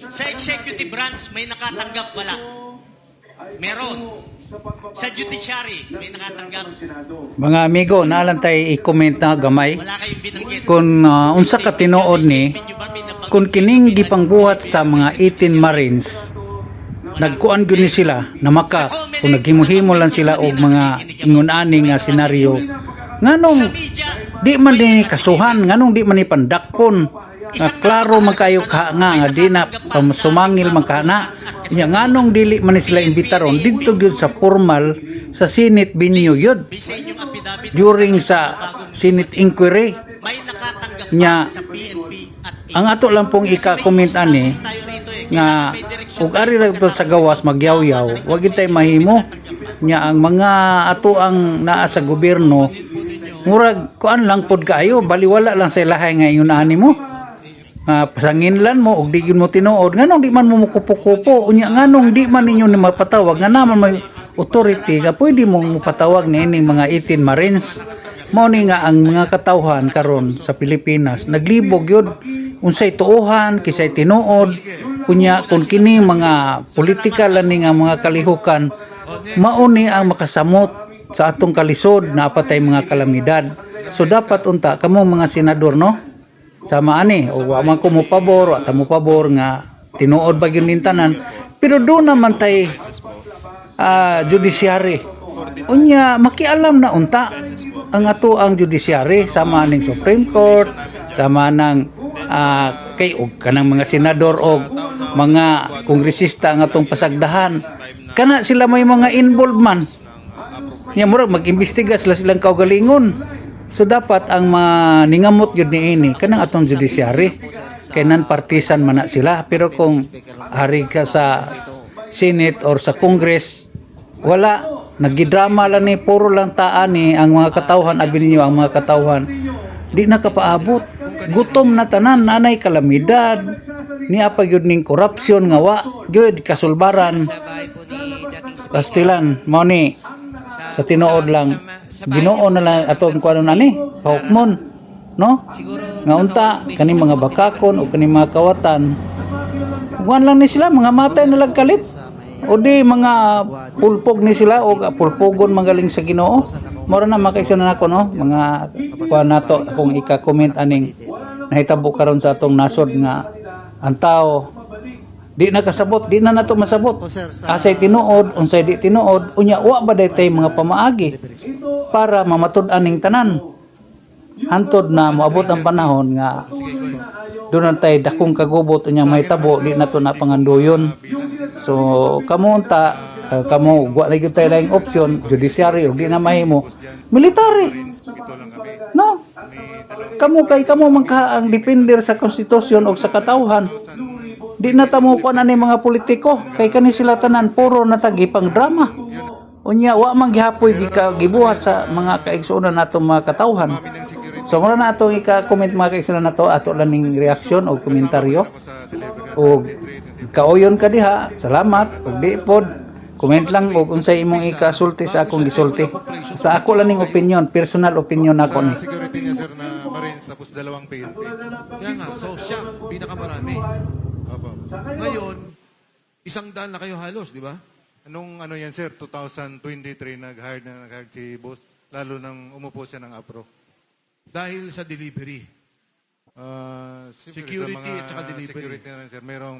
Sa executive branch, may nakatanggap, wala. Meron. Sa judiciary, may nakatanggap. Mga amigo, naalantay i-comment na gamay. Wala kayong binanggit. Kung unsa ka tinuod ni, kung kining gipangbuhat sa mga 18 Marines, nagkuan gyud ni sila na maka kung naghimuhimo lang sila og mga ingon-ani nga senaryo. Nganong di man din kasuhan, nganong di man ni pandakpon. Nga klaro man kayo ka nga di na pamasumangil man kana. Nya nganong dili man ni sila imbitaron didto gyud sa formal sa Senate venue gyud Bisa inyong affidavit during sa Senate inquiry. may nakatanggap Nya, sa PNP at ang ato lang pong ika-comment ani tayo rito eh. nga ug ari ra to sa gawas magyaw-yaw, wag gid tay mahimo nya ang mga ato ang naa sa gobyerno murag kuan lang pod kaayo baliwala lang sa ilahay nga ingon ani mo. Pasanginlan mo ug di gyud mo tinuod nganong di man mo mukupo-kupo unya nganong di man ninyo ni mapatawag nga naman may authority nga pwede mo mapatawag ni ining mga 18 Marines. Mao ni nga ang mga katawhan karon sa Pilipinas naglibog yun unsay tuohan kisay tinuod kunya kung kini mga political ani nga mga kalihukan mao ni ang makasamot sa atong kalisod na apatay mga kalamidad. So dapat unta kamo mga senador no sama ani o wa man ko mo pabor wa ta mo pabor nga tinuod ba gyud nin tanan pero do naman tay judiciary unya makialam na unta ang ato ang judiciary sama ning Supreme Court sama nang kay og kanang mga senador og mga kongresista nga atong pasagdahan kana sila may mga involvement nya murag mag-imbestiga sila silang kaugalingon. So dapat ang maningamot yun ni ini kanang atong judiciary kay non-partisan man na sila pero kung hari ka sa Senate or sa Congress wala nagidrama lang ni puro lang taan ni ang mga katawhan abi ninyo ang mga katawhan di nakapaabot gutom na tanan nanay kalamidad ni apa gyud ning corruption nga wa gyud kasulbaran pastilan mao ni sa tinuod lang Ginoo na lang atong kuano nani pahukmon no nga unta kani mga bakakon o kani mga kawatan kuan lang ni sila mga matay na lagkalit o di mga pulpog ni sila o pulpogon magaling sa Ginoo mora na makaisuna nako no mga kuan nato akong ika-comment aning nahitabo karon sa atong nasod nga ang tao di nakasabot, di na nato masabot. Asay tinuod, unsay di tinuod, unya wa ba daytay mga pamaagi para mamatud-an ning tanan. Hantod na moabot ang panahon nga doon tay dakong kagubot unya mahitabo di nato na panganduyon. So kamo unta kamo wa na gyud tay laing option judiciary ug di na mahimo military. No? Kamo mangka ang depender sa konstitusyon o sa katawhan. Di na tamo ko na ni mga politiko kay kani sila tanan puro natagipang drama unya wa man gihapoy gibuhat sa mga kaigsuonan natong mga katawhan. So mura na atong ika-comment mga kaigsuonan nato ato lang ning reaksyon o komentaryo o kauyon ka diha salamat ug di pod comment lang og unsay imong ikasulti sa akong gisulti sa ako lang ning opinion personal opinion nako ni security niya sir na Marines tapos dalawang PNP. Kaya nga, so siya, pinakamarami. Opo. Ngayon, 100 na kayo halos, di ba? Anong ano yan sir, 2023 nag-hire si boss, lalo nang umupo siya ng APRO. Dahil sa delivery. Siyempre Security at saka delivery. Security na rin sir. Merong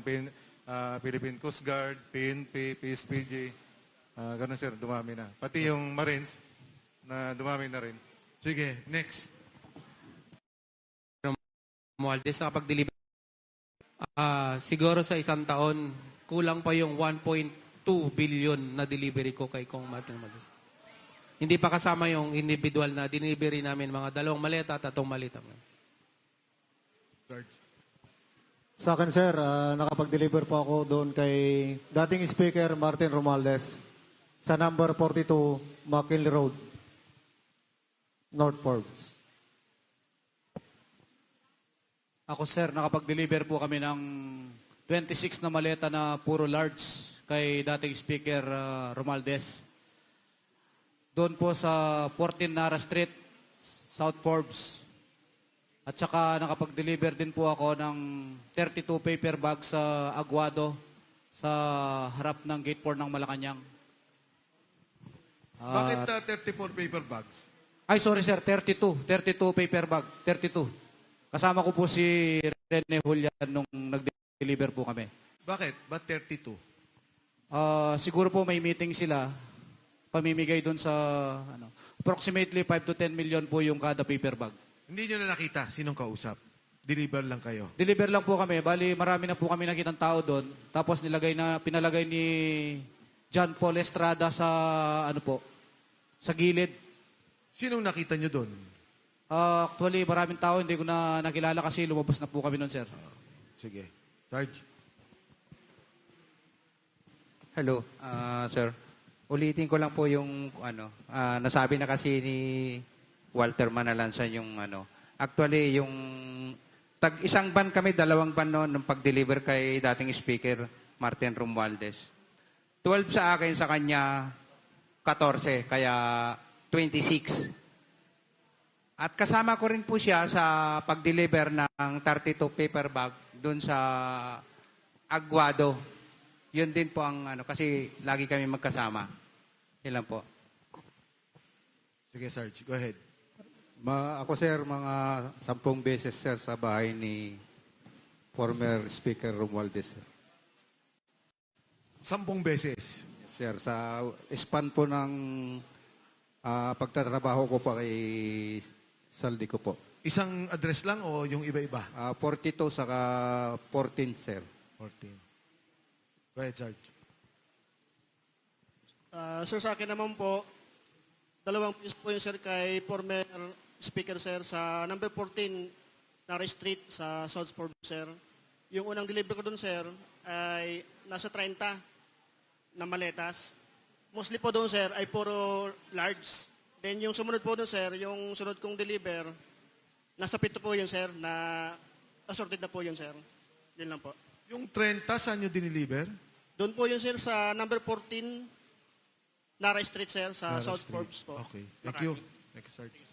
Philippine Coast Guard, PNP, PSPJ. Ganun sir, dumami na. Pati yung Marines na dumami na rin. Sige, next. Romualdez nakapag-deliver. Siguro sa isang taon, kulang pa yung 1.2 billion na delivery ko kay Kong Martin Romualdez. Hindi pa kasama yung individual na delivery namin, mga 2 maleta at 3 maleta. George. Sa akin, sir, nakapag-deliver po ako doon kay dating Speaker Martin Romualdez sa number 42 McKinley Road, North Forbes. Ako sir, nakapag-deliver po kami ng 26 na maleta na puro large kay dating Speaker Romualdez. Doon po sa 14 Nara Street, South Forbes. At saka nakapag-deliver din po ako ng 32 paper bags sa Aguado sa harap ng Gate 4 ng Malacanang. Bakit 34 paper bags? Ay, sorry sir, 32. 32 paper bag. 32. Kasama ko po si Rene Julian nung nag-deliver po kami. Bakit? Ba't 32? Siguro po may meeting sila. Pamimigay doon sa, approximately 5 to 10 million po yung kada paper bag. Hindi nyo na nakita sinong kausap. Deliver lang kayo. Deliver lang po kami. Bali, marami na po kami nakitang tao doon. Tapos pinalagay ni John Paul Estrada sa, sa gilid. Sinong nakita nyo doon? Actually, maraming tao. Hindi ko na nakilala kasi lumabas na po kami noon, sir. Sige. Sarge? Hello, sir. Ulitin ko lang po yung nasabi na kasi ni Walter Manalansan yung Actually, yung isang ban kami, 2 ban noon nung pag-deliver kay dating speaker Martin Romualdez. 12 sa akin, sa kanya 14, kaya 26. At kasama ko rin po siya sa pag-deliver ng 32 paper bag doon sa Aguado. Yun din po ang kasi lagi kami magkasama. Yun lang po. Sige, Sarge. Go ahead. Ako sir, mga 10 beses sir sa bahay ni former Speaker Romualdez. Sir. 10 beses. Sir, sa span po ng pagtatrabaho ko pa kay Saldi ko po. Isang address lang o yung iba-iba? 42 saka 14 sir. 14. Go ahead, Sarge. Sir, sa akin naman po, 2 piece po yung sir kay former speaker sir sa number 14 Nara Street sa Southport sir. Yung unang deliver ko dun sir ay nasa 30 na maletas. Mostly po doon sir ay puro large. Then yung sumunod po doon sir, yung sunod kong deliver, nasa 7 po yun sir na assorted na po yun sir. Yun lang po. Yung 30, saan nyo diniliver? Doon po yun sir sa number 14 Nara Street sir sa Nara South Street. Forbes po. Okay. Thank you. Thank you, Sarge.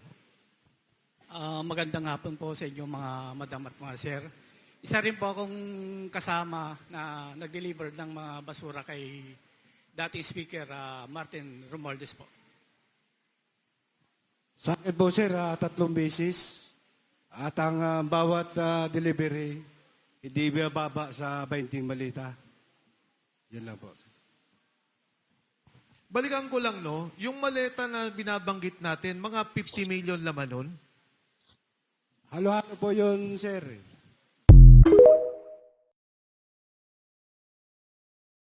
Magandang hapon po sa inyo mga madam at mga sir. Isa rin po akong kasama na nag-deliver ng mga basura kay dating speaker Martin Romualdez po. Sa akin po sir, 3 beses. At ang bawat delivery, hindi bababa sa 20 malita. Yan lang po. Balikan ko lang, no? Yung maleta na binabanggit natin, mga 50 million laman nun? Halo-halo po yun, sir.